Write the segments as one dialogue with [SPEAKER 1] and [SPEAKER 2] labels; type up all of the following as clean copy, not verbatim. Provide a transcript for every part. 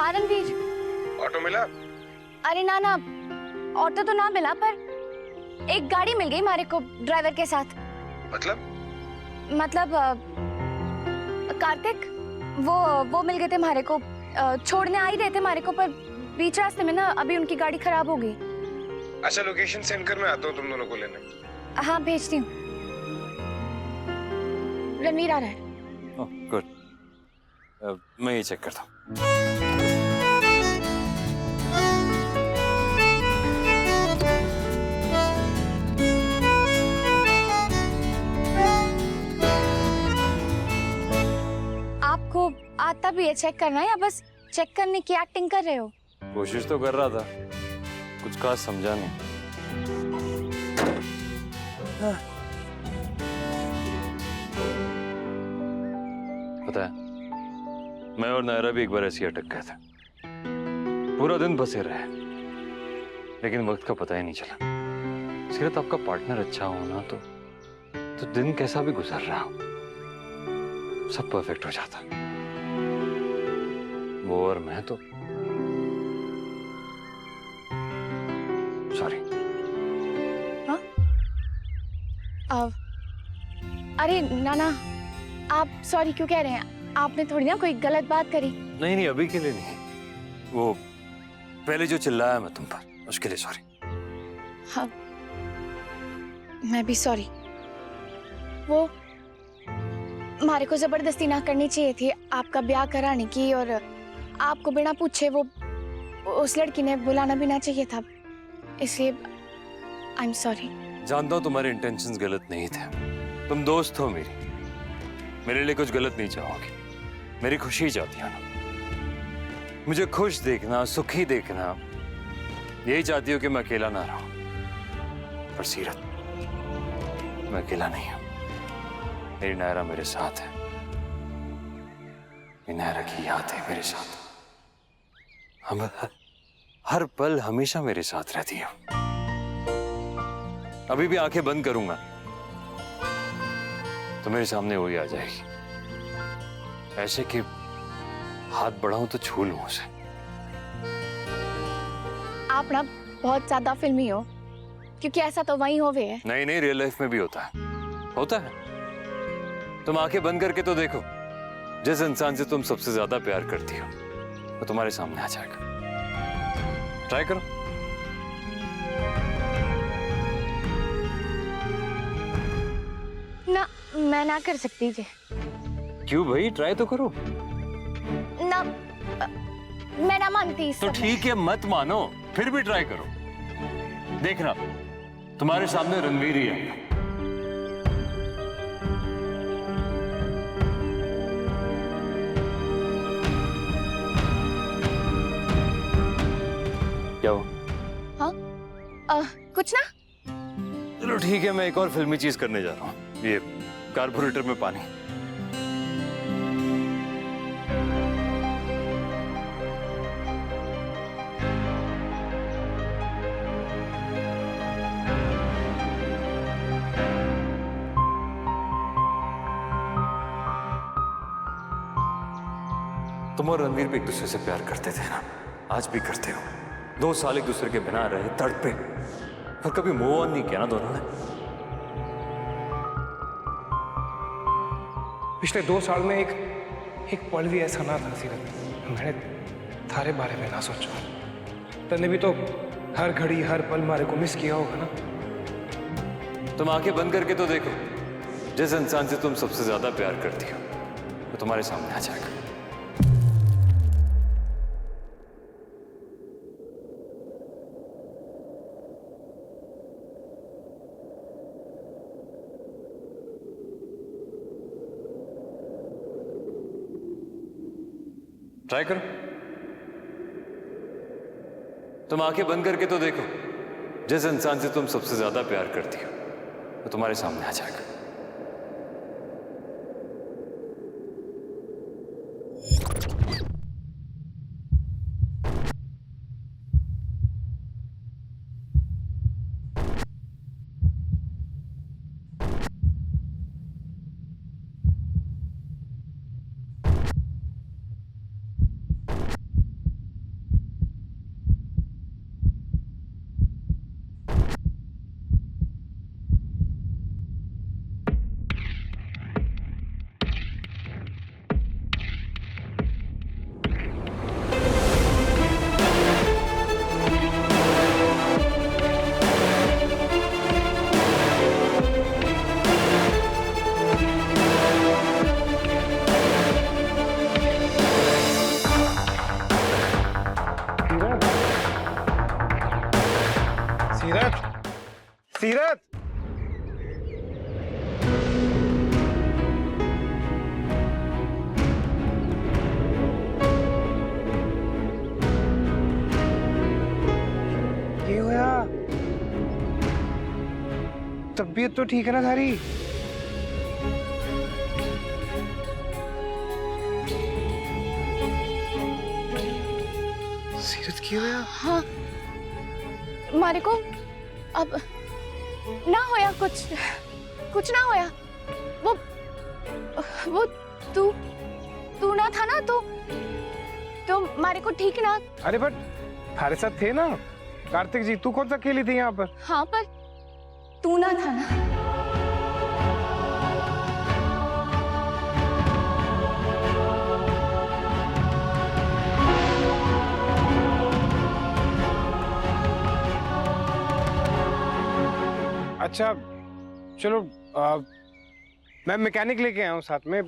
[SPEAKER 1] हाँ रणवीर।
[SPEAKER 2] ऑटो मिला?
[SPEAKER 1] अरे ना ना, ऑटो तो ना मिला, पर एक गाड़ी मिल गई हमारे को ड्राइवर के साथ। मतलब कार्तिक, वो मिल गए थे हमारे को, छोड़ने आ ही रहे थे हमारे को, पर बीच रास्ते में ना अभी उनकी गाड़ी खराब हो गई।
[SPEAKER 2] अच्छा, लोकेशन सेंड कर, मैं आता हूँ तुम दोनों को लेने।
[SPEAKER 1] हाँ भेजती हूँ। रणवीर आ रहा है।
[SPEAKER 3] ओह गुड, मैं ये चेक करता हूँ।
[SPEAKER 1] आपको आता भी है चेक करना, या बस चेक करने की एक्टिंग कर रहे हो?
[SPEAKER 3] कोशिश तो कर रहा था, कुछ खास समझा नहीं। पता है, मैं और नायरा भी एक बार ऐसी अटक गए थे। पूरा दिन बसे रहे, लेकिन वक्त का पता ही नहीं चला। सिर्फ आपका पार्टनर अच्छा हो ना, तो दिन कैसा भी गुजर रहा हो, सब परफेक्ट हो जाता। वो और मैं तो सॉरी।
[SPEAKER 1] हाँ, अरे नाना, आप सॉरी क्यों कह रहे हैं? आपने थोड़ी ना कोई गलत बात करी।
[SPEAKER 3] नहीं नहीं, अभी के लिए नहीं। वो पहले जो चिल्लाया मैं तुम पर, उसके लिए सॉरी।
[SPEAKER 1] हाँ, मैं भी सॉरी। वो हमारे को जबरदस्ती ना करनी चाहिए थी आपका ब्याह कराने की, और आपको बिना पूछे वो उस लड़की ने बुलाना भी ना चाहिए था, इसलिए आई एम सॉरी।
[SPEAKER 3] जानता हूँ तुम्हारे इंटेंशंस गलत नहीं थे, तुम दोस्त हो मेरी, मेरे लिए कुछ गलत नहीं चाहोगे, मेरी खुशी चाहती हो ना, मुझे खुश देखना, सुखी देखना, यही चाहती हो कि मैं अकेला ना रहूं। पर सीरत, मैं अकेला नहीं हूं, मेरी नायरा मेरे साथ है, मेरी नायरा की याद है मेरे साथ, हम हर पल हमेशा मेरे साथ रहती है। अभी भी आंखें बंद करूंगा तो मेरे सामने वही आ जाएगी, ऐसे कि हाथ बढ़ाऊं तो छू लूं उसे।
[SPEAKER 1] आप ना बहुत ज्यादा फिल्मी हो, क्योंकि ऐसा तो वही होवे है।
[SPEAKER 3] नहीं नहीं, रियल लाइफ में भी होता है, होता है। तुम आंखें बंद करके तो देखो, जिस इंसान से तुम सबसे ज्यादा प्यार करती हो वो तुम्हारे सामने आ जाएगा। ट्राई करो।
[SPEAKER 1] ना, मैं ना कर सकती थी।
[SPEAKER 3] क्यों भाई, ट्राई तो करो।
[SPEAKER 1] ना, मैं ना मानती इस
[SPEAKER 3] तो
[SPEAKER 1] सब में।
[SPEAKER 3] ठीक है, मत मानो, फिर भी ट्राई करो। देखना, तुम्हारे सामने रणवीर ही है। क्या हो?
[SPEAKER 1] हाँ, कुछ ना।
[SPEAKER 3] चलो ठीक है, मैं एक और फिल्मी चीज करने जा रहा हूँ, ये कार्बोरेटर में पानी। तुम और रणवीर भी एक दूसरे से प्यार करते थे ना, आज भी करते हो। 2 साल एक दूसरे के बिना रहे, तड़पे, पर कभी मूव ऑन नहीं किया ना दोनों ने।
[SPEAKER 2] पिछले 2 साल में एक पल भी ऐसा ना था सीरत, मैंने थारे बारे में ना सोचा। तने भी तो हर घड़ी हर पल मारे को मिस किया होगा ना।
[SPEAKER 3] तुम आंखें बंद करके तो देखो, जिस इंसान से तुम सबसे ज्यादा प्यार करती हो वो तुम्हारे सामने आ जाएगा। ट्राई करो। तुम आंखें बंद करके तो देखो, जिस इंसान से तुम सबसे ज्यादा प्यार करती हो वो तुम्हारे सामने आ जाएगा।
[SPEAKER 2] तबीयत तो ठीक है ना थारी? सीरत क्यों है?
[SPEAKER 1] हाँ मारे को अब ना होया कुछ ना होया। वो तू ना था ना तो मारे को ठीक ना।
[SPEAKER 2] अरे बट थारे साथ थे ना कार्तिक जी, तू कौन सा अकेली थी यहाँ पर?
[SPEAKER 1] हाँ पर तू ना था ना।
[SPEAKER 2] अच्छा चलो, मैं मैकेनिक लेके आया हूँ साथ में।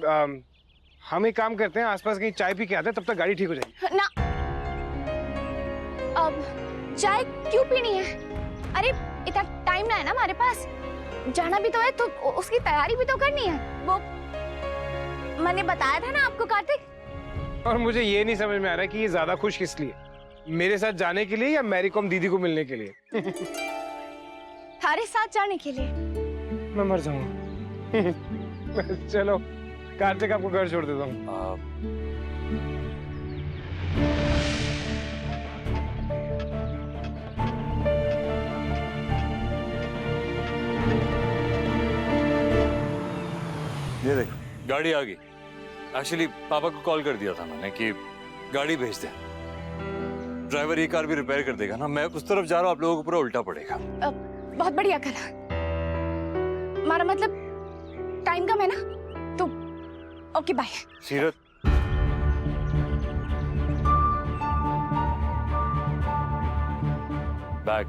[SPEAKER 2] हम एक काम करते हैं, आसपास कहीं चाय पी के आते हैं, तब तक गाड़ी ठीक हो जाएगी।
[SPEAKER 1] ना अब चाय क्यों पीनी है? अरे इतना टाइम ना है ना हमारे पास, जाना भी तो है तो उसकी तैयारी भी तो करनी है। वो मैंने बताया था ना आपको कार्तिक।
[SPEAKER 2] और मुझे ये नहीं समझ में आ रहा है कि ये ज्यादा खुश किस लिए, मेरे साथ जाने के लिए या मैरी कॉम दीदी को मिलने के लिए?
[SPEAKER 1] थारे साथ जाने के लिए।
[SPEAKER 2] मैं मर जाऊंगा। चलो कार्तिक आपको घर छोड़ देता हूँ।
[SPEAKER 3] ये देख गाड़ी आ गई। एक्चुअली पापा को कॉल कर दिया था मैंने कि गाड़ी भेज दे, ड्राइवर ये कार भी रिपेयर कर देगा ना। मैं उस तरफ जा रहा हूँ, आप लोगों को पूरा उल्टा पड़ेगा।
[SPEAKER 1] बहुत बढ़िया करा। हमारा मतलब टाइम कम है ना, तो ओके बाय।
[SPEAKER 3] सीरत बैग।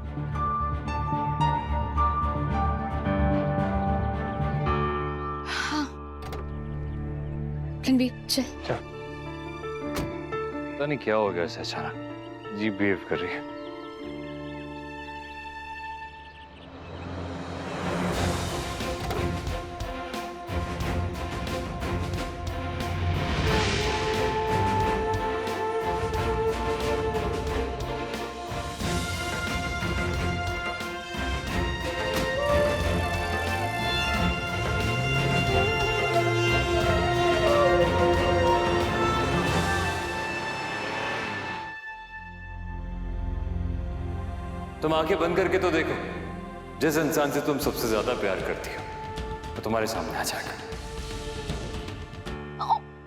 [SPEAKER 1] हाँ रणबीर चल।
[SPEAKER 3] पता नहीं क्या हो गया ऐसे अचानक, जी बिहेव कर रही है। तुम आंखें बंद करके तो देखो, जिस इंसान से तुम सबसे ज्यादा प्यार करती हो वो तुम्हारे सामने आ जाएगा।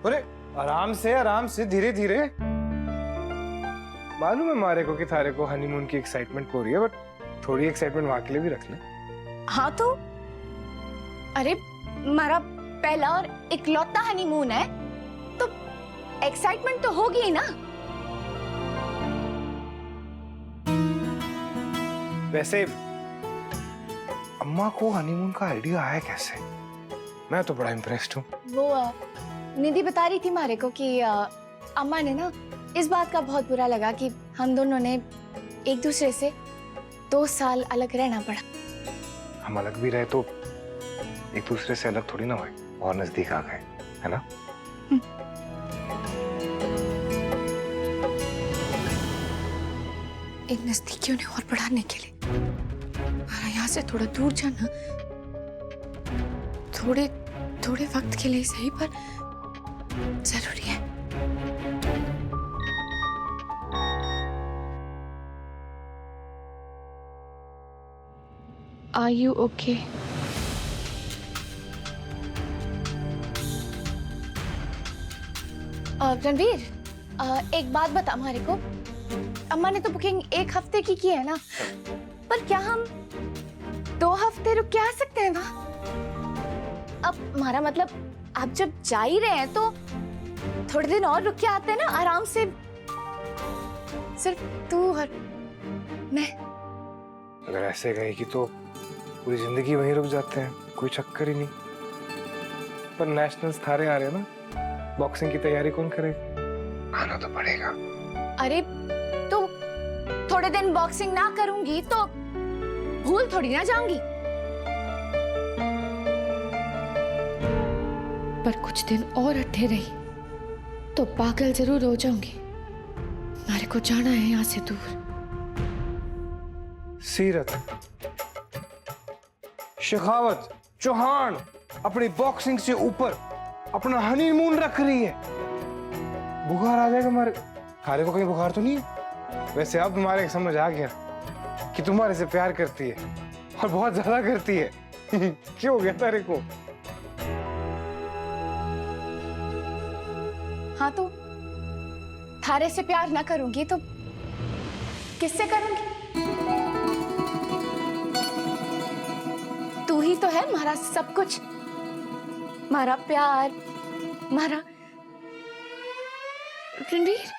[SPEAKER 2] अरे आराम से धीरे धीरे। मालूम है मारे को कि थारे को हनीमून की एक्साइटमेंट हो रही है, बट थोड़ी एक्साइटमेंट वहां के लिए भी रख ले।
[SPEAKER 1] हाँ तो अरे हमारा पहला और इकलौता हनीमून है तो एक्साइटमेंट तो होगी ही ना।
[SPEAKER 2] वैसे अम्मा को हनीमून का आइडिया आया कैसे? मैं तो बड़ा इम्प्रेस्ड हूँ।
[SPEAKER 1] वो निधि बता रही थी मारे को कि अम्मा ने ना इस बात का बहुत बुरा लगा कि हम दोनों ने एक दूसरे से 2 साल अलग रहना पड़ा।
[SPEAKER 2] हम अलग भी रहे तो एक दूसरे से अलग थोड़ी ना हुए, और नजदीक आ गए, है ना?
[SPEAKER 1] इन नजदीकियों ने और बढ़ाने के लिए यहाँ से थोड़ा दूर जाना थोड़े वक्त के लिए सही पर जरूरी है। Are you okay? रणवीर एक बात बता हमारे को, अम्मा ने तो बुकिंग 1 हफ्ते की है ना, पर क्या हम 2 हफ्ते रुक के आ सकते हैं वहाँ? अब हमारा मतलब आप जब जा ही रहे हैं तो थोड़े दिन और रुक के आते हैं ना आराम से, सिर्फ तू और मैं।
[SPEAKER 2] अगर ऐसे कहेगी तो पूरी जिंदगी वहीं रुक जाते हैं, कोई चक्कर ही नहीं। पर नेशनल्स थारे आ रहे हैं ना, बॉक्सिंग की तैयारी कौन करेगा? आना तो पड़ेगा।
[SPEAKER 1] अरे तो थोड़े दिन बॉक्सिंग ना करूंगी तो भूल थोड़ी ना जाऊंगी, पर कुछ दिन और अट्ठे रही तो पागल जरूर हो जाऊंगी। हमारे को जाना है यहाँ से दूर।
[SPEAKER 2] सीरत, शेखावत चौहान अपनी बॉक्सिंग से ऊपर अपना हनीमून रख रही है। बुखार आ जाएगा हमारे। थारे को कहीं बुखार तो नहीं है? वैसे अब हमारे समझ आ गया कि तुम्हारे से प्यार करती है और बहुत ज्यादा करती है। क्यों हो गया तारे को?
[SPEAKER 1] हाँ तो थारे से प्यार ना करूंगी तो किससे करूंगी? तू ही तो है हमारा सब कुछ, हमारा प्यार, हमारा रणवीर।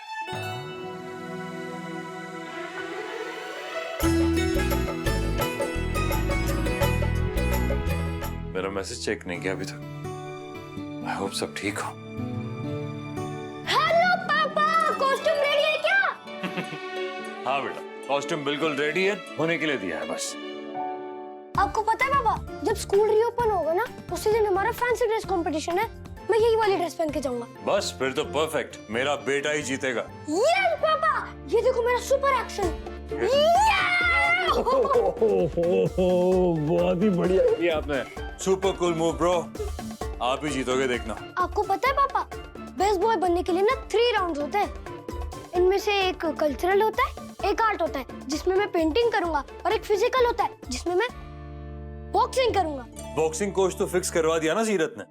[SPEAKER 3] मेरा मैसेज चेक नहीं किया अभी तक। आई होप सब ठीक हो।
[SPEAKER 4] हेलो पापा, कॉस्ट्यूम रेडी है क्या?
[SPEAKER 3] हाँ बेटा, कॉस्ट्यूम बिल्कुल रेडी है, होने के लिए दिया है बस।
[SPEAKER 4] आपको पता है पापा, जब स्कूल रीओपन होगा ना उसी दिन हमारा फैंसी ड्रेस कंपटीशन है। मैं यही वाली ड्रेस पहन के जाऊंगा।
[SPEAKER 3] बस फिर तो परफेक्ट, मेरा बेटा ही जीतेगा।
[SPEAKER 4] यस पापा, ये देखो मेरा सुपर एक्शन।
[SPEAKER 3] बहुत ही बढ़िया किया आपने। सुपर कूल मूव ब्रो, आप ही जीतोगे देखना।
[SPEAKER 4] आपको पता है पापा, बेस्ट बॉय बनने के लिए ना 3 राउंड्स होते हैं। इनमें से एक कल्चरल होता है, एक आर्ट होता है जिसमें मैं पेंटिंग करूंगा, और एक फिजिकल होता है जिसमें मैं बॉक्सिंग करूंगा।
[SPEAKER 3] बॉक्सिंग कोच तो फिक्स करवा दिया ना सीरत ने।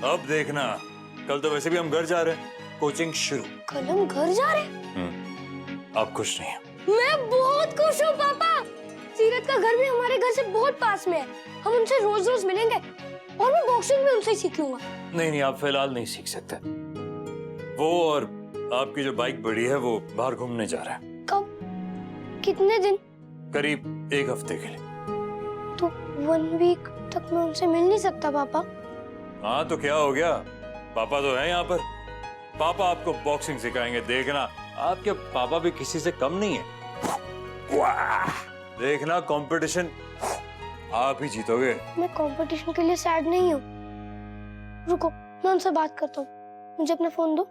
[SPEAKER 3] अब देखना, कल तो वैसे भी हम घर जा रहे हैं, कोचिंग शुरू।
[SPEAKER 4] कल हम घर जा रहे हैं?
[SPEAKER 3] आप खुश नहीं हैं?
[SPEAKER 4] मैं बहुत खुश हूँ पापा। सीरत का घर भी हमारे घर से बहुत पास में है। हम उनसे रोज रोज मिलेंगे और मैं बॉक्सिंग भी उनसे ही सीख लूंगा।
[SPEAKER 3] नहीं, आप फिलहाल नहीं सीख सकते। वो और आपकी जो बाइक बड़ी है वो बाहर घूमने जा रहा है।
[SPEAKER 4] कब? कितने दिन?
[SPEAKER 3] करीब 1 हफ्ते के लिए।
[SPEAKER 4] तो 1 वीक तक मैं उनसे मिल नहीं सकता पापा?
[SPEAKER 3] हाँ तो क्या हो गया, पापा तो है यहाँ पर। पापा आपको बॉक्सिंग सिखाएंगे, देखना। आपके पापा भी किसी से कम नहीं है। देखना, कंपटीशन आप ही जीतोगे।
[SPEAKER 4] मैं कंपटीशन के लिए सैड नहीं हूँ। रुको, मैं उनसे बात करता हूँ। मुझे अपना फोन दो।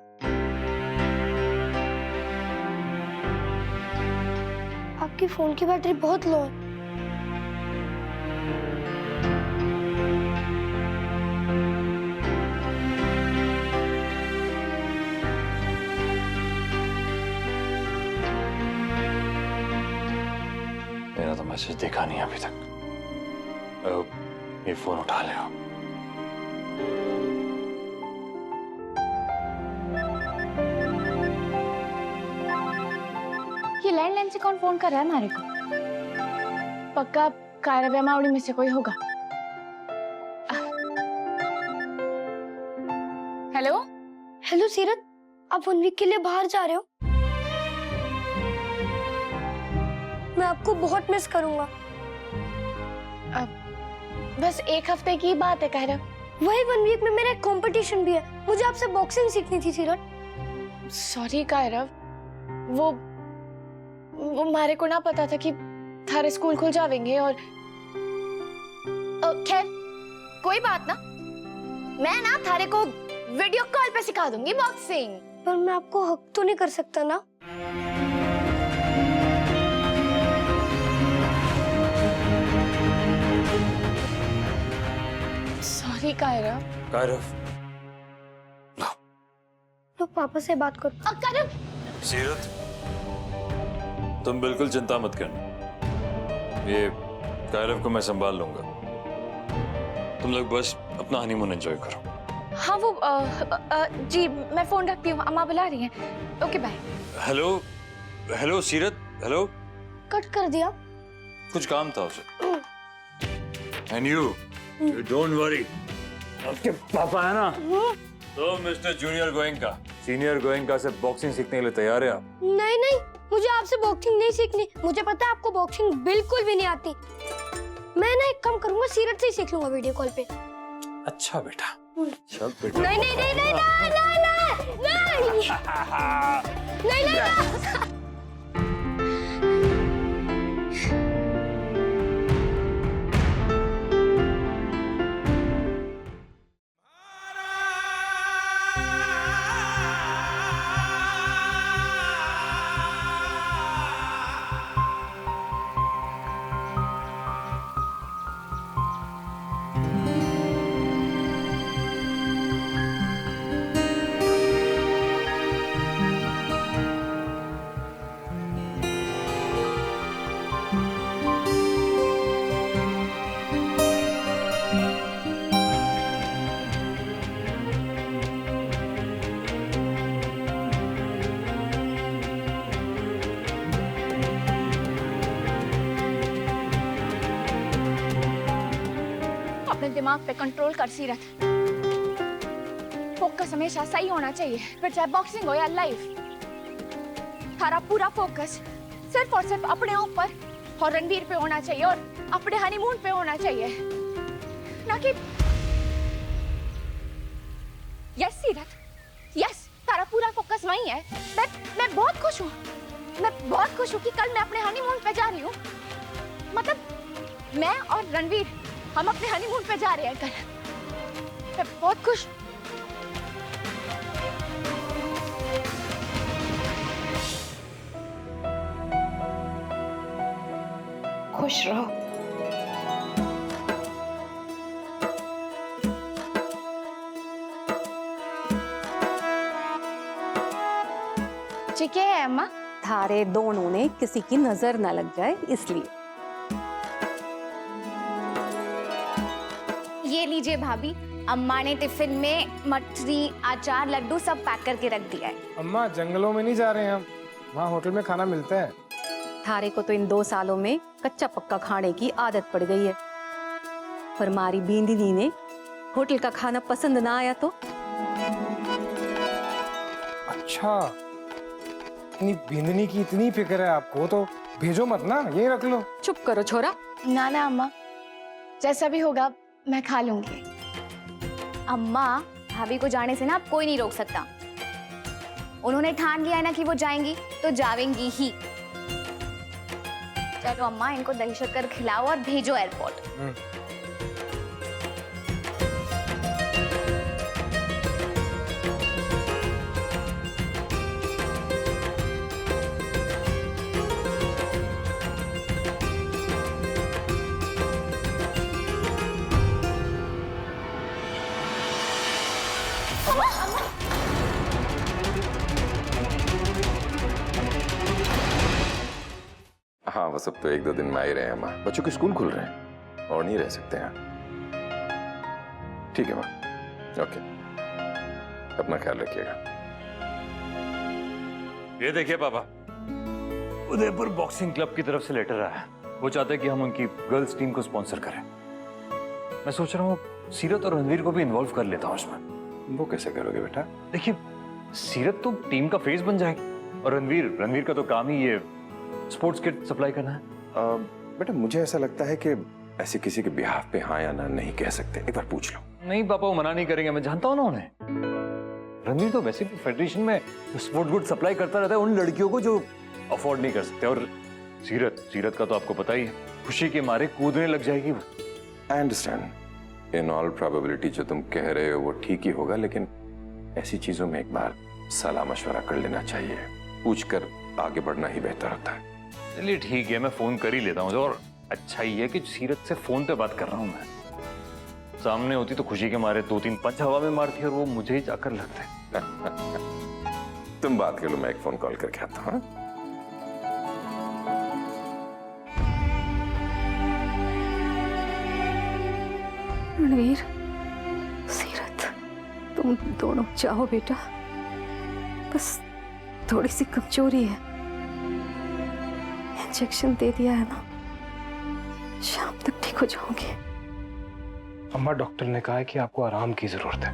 [SPEAKER 4] आपकी फोन की बैटरी बहुत लो है।
[SPEAKER 3] मेरा तो मैसेज देखा नहीं अभी तक। ये फोन उठा ले।
[SPEAKER 1] ये लैंडलाइन से कौन फोन कर रहा है हमारे को? पक्का कायरव्या मावड़ी में से कोई होगा। हेलो
[SPEAKER 4] हेलो सीरत, आप 1 वीक के लिए बाहर जा रहे हो? मैं आपको बहुत मिस करूंगा।
[SPEAKER 1] बस 1 हफ्ते की बात है कायरव।
[SPEAKER 4] वही 1 वीक में मेरा एक कंपटीशन भी है। मुझे आपसे बॉक्सिंग सीखनी थी सीरत।
[SPEAKER 1] सॉरी कायरव, वो हमारे को ना पता था कि थारे स्कूल खुल जावेंगे। और खैर कोई बात ना, मैं ना थारे को वीडियो कॉल पे सिखा दूंगी बॉक्सिंग।
[SPEAKER 4] पर मैं आपको हक तो नहीं कर सकता ना?
[SPEAKER 1] सॉरी कायरव।
[SPEAKER 3] कायरव,
[SPEAKER 4] तो पापा से बात करो।
[SPEAKER 1] कायरव,
[SPEAKER 3] सीरत, तुम बिल्कुल चिंता मत करना, ये कायरव को मैं संभाल लूंगा। तुम लोग बस अपना हनीमून एंजॉय करो।
[SPEAKER 1] हाँ वो जी मैं फोन रखती हूँ, अम्मा बुला रही हैं। Okay bye.
[SPEAKER 3] Hello hello Seerat, hello.
[SPEAKER 4] Cut कर दिया।
[SPEAKER 3] कुछ काम था उसे। एंड यू डोंट वरी, आपके पापा है ना तो mister junior Goenka, senior Goenka से बॉक्सिंग सीखने के लिए तैयार है आप?
[SPEAKER 4] नहीं नहीं, मुझे आपसे बॉक्सिंग नहीं सीखनी। मुझे पता है आपको बॉक्सिंग बिल्कुल भी नहीं आती। मैं ना एक काम करूंगा, सीरत से ही सीख लूंगा वीडियो कॉल पे।
[SPEAKER 3] अच्छा बेटा, चल बेटा।
[SPEAKER 4] नहीं नहीं नहीं नहीं नहीं नहीं नहीं नहीं नहीं नहीं।
[SPEAKER 1] अपने दिमाग पे कंट्रोल कर सीरत। फोकस हमेशा सही होना चाहिए, फिर चाहे बॉक्सिंग हो या लाइफ। थारा पूरा फोकस सिर्फ और सिर्फ अपने ऊपर और रणवीर पे होना चाहिए और अपने हनीमून पे होना चाहिए, ना कि यस सीरत, यस तारा पूरा फोकस वही है। मैं बहुत खुश हूँ, मैं बहुत खुश हूँ कि कल मैं अपने हनीमून पे जा रही हूँ। मतलब मैं और रणवीर हम अपने हनीमून पे जा रहे हैं कल। मैं बहुत खुश। खुश रहो। ठीक है अम्मा।
[SPEAKER 5] थारे दोनों ने किसी की नजर न लग जाए इसलिए।
[SPEAKER 6] ये लीजिए भाभी, अम्मा ने टिफिन में मठरी, अचार, लड्डू सब पैक करके रख दिया है।
[SPEAKER 2] अम्मा जंगलों में नहीं जा रहे हैं हम, वहाँ होटल में खाना मिलता है।
[SPEAKER 5] थारे को तो इन 2 सालों में कच्चा पक्का खाने की आदत पड़ गई है, पर हमारी बींदी ने होटल का खाना पसंद ना आया तो।
[SPEAKER 2] अच्छा, इतनी बिंदनी की इतनी फिक्र है आपको, तो भेजो मत ना, यही रख लो।
[SPEAKER 5] चुप करो छोरा।
[SPEAKER 1] ना ना अम्मा, जैसा भी होगा मैं खा लूंगी।
[SPEAKER 6] अम्मा, भाभी को जाने से ना अब कोई नहीं रोक सकता। उन्होंने ठान लिया है ना कि वो जाएंगी तो जावेंगी ही। चलो अम्मा, इनको दही शक्कर खिलाओ और भेजो एयरपोर्ट।
[SPEAKER 7] हाँ, वो सब तो 1-2 दिन में आ ही रहे हैं माँ। बच्चों के स्कूल खुल रहे हैं और नहीं रह सकते हैं। ठीक है माँ, ओके, अपना ख्याल रखिएगा।
[SPEAKER 3] ये देखिए पापा, उदयपुर बॉक्सिंग क्लब की तरफ से लेटर आया है। वो चाहते हैं कि हम उनकी गर्ल्स टीम को स्पॉन्सर करें। मैं सोच रहा हूँ सीरत और रणवीर को भी इन्वॉल्व कर लेता हूँ उसमें।
[SPEAKER 7] वो कैसे करोगे बेटा?
[SPEAKER 3] देखिए, सीरत तो टीम का फेस बन जाएगी और रणवीर का तो काम ही ये स्पोर्ट्स किट सप्लाई करना है।
[SPEAKER 7] बेटा मुझे ऐसा लगता है कि ऐसे किसी के बिहाफ पे हाँ या ना नहीं कह सकते, एक बार पूछ लो।
[SPEAKER 3] नहीं पापा, वो मना नहीं करेंगे, मैं जानता हूँ ना उन्हें। रणवीर तो वैसे भी फेडरेशन में स्पोर्ट्स गुड सप्लाई करता रहता है उन लड़कियों को जो अफोर्ड नहीं कर सकते। और सीरत का तो आपको पता ही है, खुशी के मारे कूदने लग जाएगी वो।
[SPEAKER 7] I understand, in all probability जो तुम कह रहे हो वो ठीक ही होगा, लेकिन ऐसी चीजों में एक बार सलाह मशवरा कर लेना चाहिए। पूछकर आगे बढ़ना ही बेहतर होता है।
[SPEAKER 3] चलिए ठीक है, मैं फोन कर ही लेता हूँ। और अच्छा ही है कि सीरत से फोन पे बात कर रहा हूँ मैं। सामने होती तो खुशी के मारे 2-3 पंच हवा में मारती और वो मुझे ही जाकर लगते।
[SPEAKER 7] तुम बात कर लो, मैं एक फोन कॉल करके आता हूँ।
[SPEAKER 5] रणवीर, सीरत, तुम दोनों जाओ बेटा, बस थोड़ी सी कमजोरी है। इंजेक्शन दे दिया है ना, शाम तक ठीक हो जाओगे।
[SPEAKER 2] अम्मा, डॉक्टर ने कहा है कि आपको आराम की जरूरत है,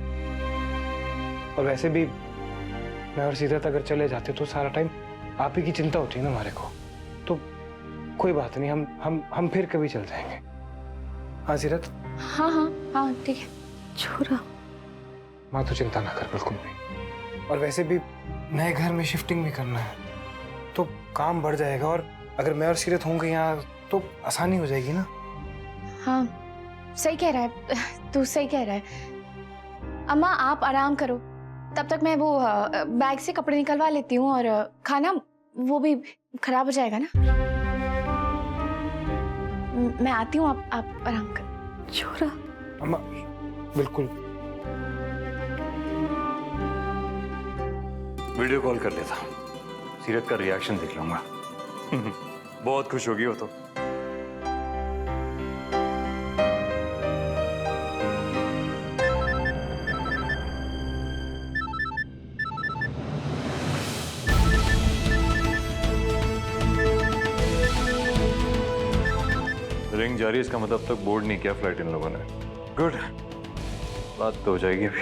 [SPEAKER 2] और वैसे भी मैं और सीरत अगर चले जाते तो सारा टाइम आप ही की चिंता होती है ना हमारे को। तो कोई बात नहीं, हम फिर कभी चल जाएंगे। हाँ सीरत?
[SPEAKER 1] हाँ हाँ हाँ ठीक है।
[SPEAKER 5] छोरा,
[SPEAKER 2] माँ तो चिंता ना कर बिल्कुल भी। और वैसे भी नए घर में शिफ्टिंग भी करना है तो काम बढ़ जाएगा, और अगर मैं और सीरत होंगे यहाँ तो आसानी हो जाएगी ना।
[SPEAKER 1] हाँ सही कह रहा है, तू सही कह रहा है। अम्मा आप आराम करो, तब तक मैं वो बैग से कपड़े निकलवा लेती हूँ, और खाना वो भी खराब हो जाएगा ना। मैं आती हूँ, आप आराम करो।
[SPEAKER 5] छोरा।
[SPEAKER 2] अम्मा बिल्कुल।
[SPEAKER 3] वीडियो कॉल कर लेता हूँ, सीरत का रिएक्शन देख लूंगा। बहुत खुश होगी वो तो। रिंग जारी, इसका मतलब अब तक बोर्ड नहीं किया फ्लाइट इन लोगों ने। गुड, बात तो हो जाएगी अभी।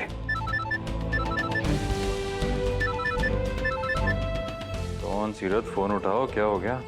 [SPEAKER 3] कौन सीरत, फोन उठाओ, क्या हो गया?